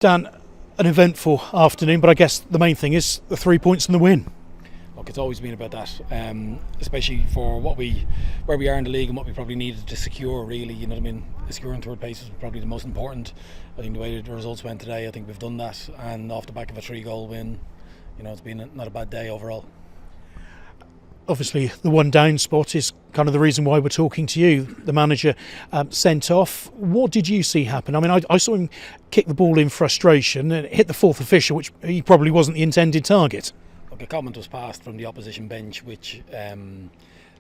Dan, an eventful afternoon, but I guess the main thing is the 3 points and the win. Look, it's always been about that, especially for where we are in the league and what we probably needed to secure. Really, you know what I mean. Securing third place was probably the most important. I think the way the results went today, I think we've done that, and off the back of a 3-goal win, you know, it's been not a bad day overall. Obviously, the one down spot is kind of the reason why we're talking to you. The manager sent off. What did you see happen? I mean, I saw him kick the ball in frustration and hit the fourth official, which he probably wasn't the intended target. Look, a comment was passed from the opposition bench, which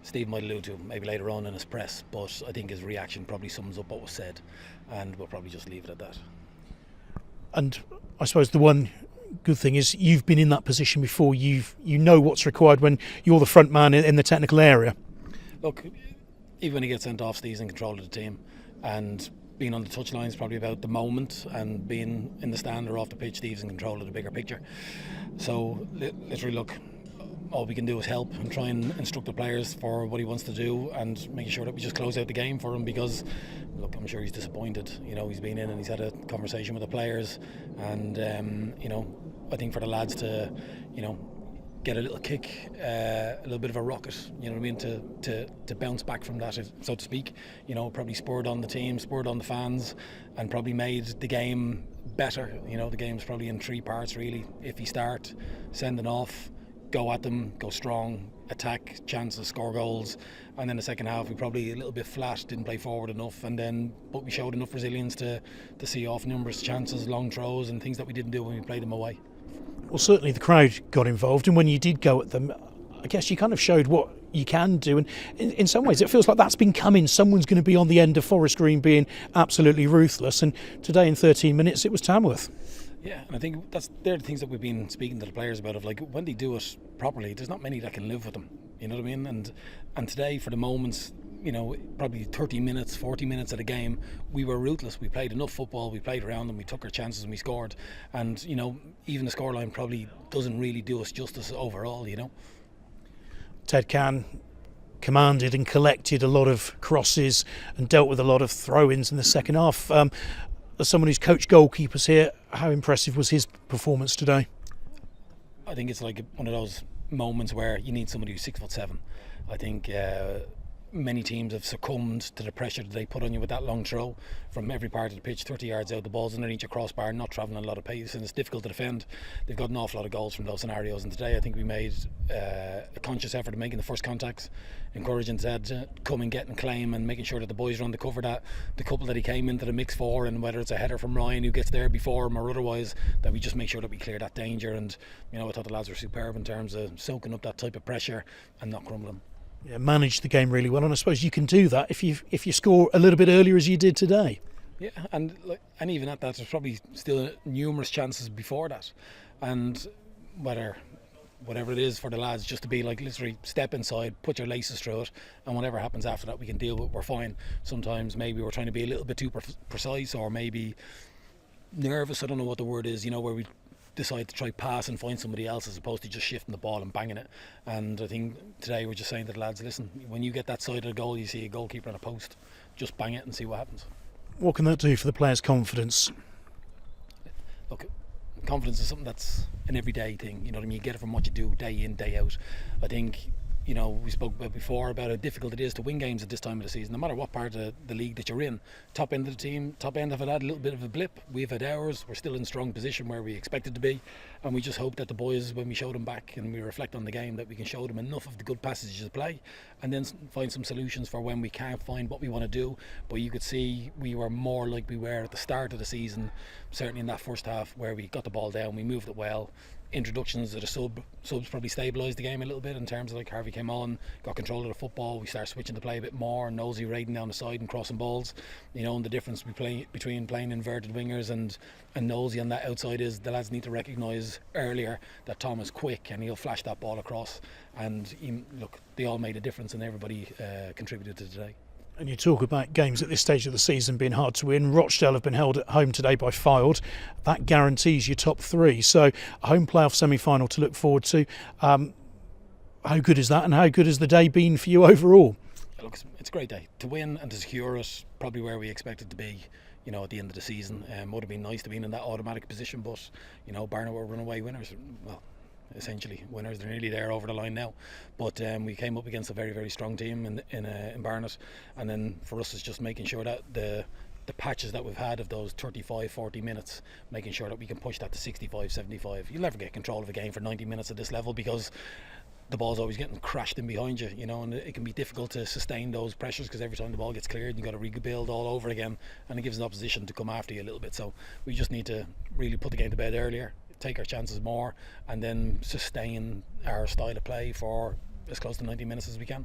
Steve might allude to maybe later on in his press, but I think his reaction probably sums up what was said, and we'll probably just leave it at that. And I suppose the one good thing is you've been in that position before. You know what's required when you're the front man in the technical area. Look, even when he gets sent off, Steve's in control of the team, and being on the touchline is probably about the moment, and being in the stand or off the pitch, Steve's in control of the bigger picture. So literally, look, all we can do is help and try and instruct the players for what he wants to do, and making sure that we just close out the game for him, because look, I'm sure he's disappointed. You know, he's been in and he's had a conversation with the players, and you know, I think for the lads to, you know, get a little kick, a little bit of a rocket, you know what I mean, to bounce back from that, so to speak, you know, probably spurred on the team, spurred on the fans, and probably made the game better. You know, the game's probably in 3 parts really. If you start sending off, go at them, go strong, attack, chances, score goals, and then the second half we probably a little bit flat, didn't play forward enough, but we showed enough resilience to see off numerous chances, long throws and things that we didn't do when we played them away. Well, certainly the crowd got involved, and when you did go at them, I guess you kind of showed what you can do, and in some ways it feels like that's been coming. Someone's going to be on the end of Forest Green being absolutely ruthless, and today in 13 minutes it was Tamworth. Yeah, and I think they're the things that we've been speaking to the players about, of like, when they do it properly, there's not many that can live with them, you know what I mean? And today, for the moments, you know, probably 30 minutes, 40 minutes of the game, we were ruthless. We played enough football, we played around them, we took our chances and we scored. And, you know, even the scoreline probably doesn't really do us justice overall, you know. Ted Can commanded and collected a lot of crosses and dealt with a lot of throw-ins in the second half. As someone who's coached goalkeepers here, how impressive was his performance today? I think it's like one of those moments where you need somebody who's 6'7". I think many teams have succumbed to the pressure that they put on you with that long throw from every part of the pitch, 30 yards out, the ball's underneath your crossbar, not travelling a lot of pace, and it's difficult to defend. They've got an awful lot of goals from those scenarios, and today I think we made a conscious effort of making the first contacts, encouraging Zed to come and get and claim, and making sure that the boys run to cover that, the couple that he came into the mix for, and whether it's a header from Ryan who gets there before him or otherwise, that we just make sure that we clear that danger. And you know, I thought the lads were superb in terms of soaking up that type of pressure and not crumbling. Yeah, managed the game really well, and I suppose you can do that if you score a little bit earlier as you did today. Yeah, and even at that, there's probably still numerous chances before that, and whatever it is for the lads, just to be like, literally step inside, put your laces through it, and whatever happens after that we can deal with, we're fine. Sometimes maybe we're trying to be a little bit too precise, or maybe nervous, I don't know what the word is, you know, where we decide to try pass and find somebody else as opposed to just shifting the ball and banging it. And I think today we're just saying to the lads, listen, when you get that side of the goal, you see a goalkeeper on a post, just bang it and see what happens. What can that do for the players' confidence? Look, confidence is something that's an everyday thing, you know what I mean? You get it from what you do day in, day out. I think, you know, we spoke about before about how difficult it is to win games at this time of the season, no matter what part of the league that you're in. Top end of the team, top end have had a little bit of a blip. We've had ours. We're still in strong position where we expected to be, and we just hope that the boys, when we show them back and we reflect on the game, that we can show them enough of the good passages of play, and then find some solutions for when we can't find what we want to do. But you could see we were more like we were at the start of the season, certainly in that first half, where we got the ball down, we moved it well. Introductions of the subs probably stabilised the game a little bit, in terms of like Harvey came on, got control of the football, we started switching the play a bit more, Nosey raiding down the side and crossing balls, you know. And the difference between playing inverted wingers and Nosey on that outside is the lads need to recognise earlier that Tom is quick and he'll flash that ball across, and look, they all made a difference and everybody contributed to today. And you talk about games at this stage of the season being hard to win. Rochdale have been held at home today by Fylde. That guarantees your top 3. So a home playoff semi-final to look forward to. How good is that, and how good has the day been for you overall? Look, it's a great day to win and to secure it, probably where we expect it to be. at the end of the season. Would have been nice to be in that automatic position, but Barnet were runaway winners. Well, essentially winners. They're nearly there over the line now, but we came up against a very, very strong team in Barnet, and then for us it's just making sure that the patches that we've had of those 35-40 minutes, making sure that we can push that to 65-75. You'll never get control of a game for 90 minutes at this level because the ball's always getting crashed in behind you, and it can be difficult to sustain those pressures because every time the ball gets cleared you've got to rebuild all over again, and it gives an opposition to come after you a little bit. So we just need to really put the game to bed earlier, take our chances more, and then sustain our style of play for as close to 90 minutes as we can.